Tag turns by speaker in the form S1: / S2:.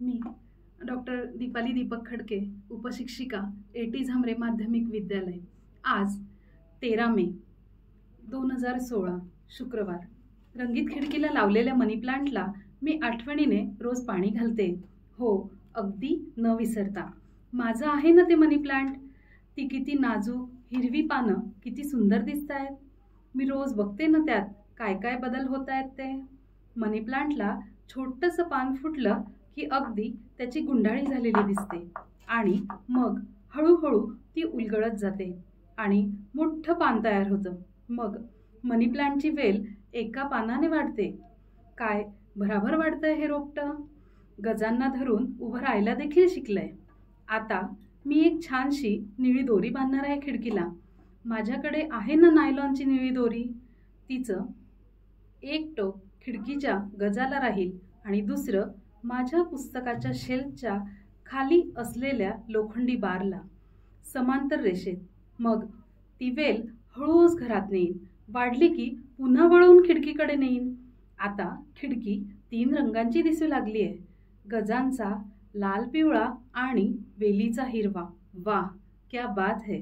S1: मी doctor Deepali Deepak Khadke, उपशिक्षिका, eighty Jhambare माध्यमिक विद्यालय. आज 13 मे 2016 शुक्रवार. रंगीत खिडकीला लावलेल्या मनी प्लांटला मी आठवणीने रोज पाणी घालते. हो, अगदी न विसरता. माझं आहे ना ते मनी प्लांट. ती किती नाजूक, हिरवी पानं किती सुंदर दिसतायत. मी रोज बघते ना त्यात काय काय बदल होत आहेत ते. मनी प्लांटला छोटंसं पान फुटलं की अगदी त्याची गुंडाळी झालेली दिसते आणि मग हळूहळू ती उलगडत जाते आणि मोठं पान तयार होतं. मग मनी प्लांटची वेल एका पानाने वाढते. काय भराभर वाढतंय हे रोपटं. गजांना धरून उभं राहायला देखील शिकलंय. आता मी एक छानशी निळी दोरी बांधणार आहे खिडकीला. माझ्याकडे आहे ना नायलॉनची निळी दोरी. तिचं एक टोक खिडकीच्या गजाला राहील आणि दुसरं माझ्या पुस्तकाच्या शेल्फच्या खाली असलेल्या लोखंडी बारला, समांतर रेषेत. मग ती वेल हळूच घरात नेईन. वाढली की पुन्हा वळवून खिडकीकडे नेईन. आता खिडकी 3 रंगांची दिसू लागली आहे. गजांचा लाल पिवळा आणि वेलीचा हिरवा. वाह, क्या बात है.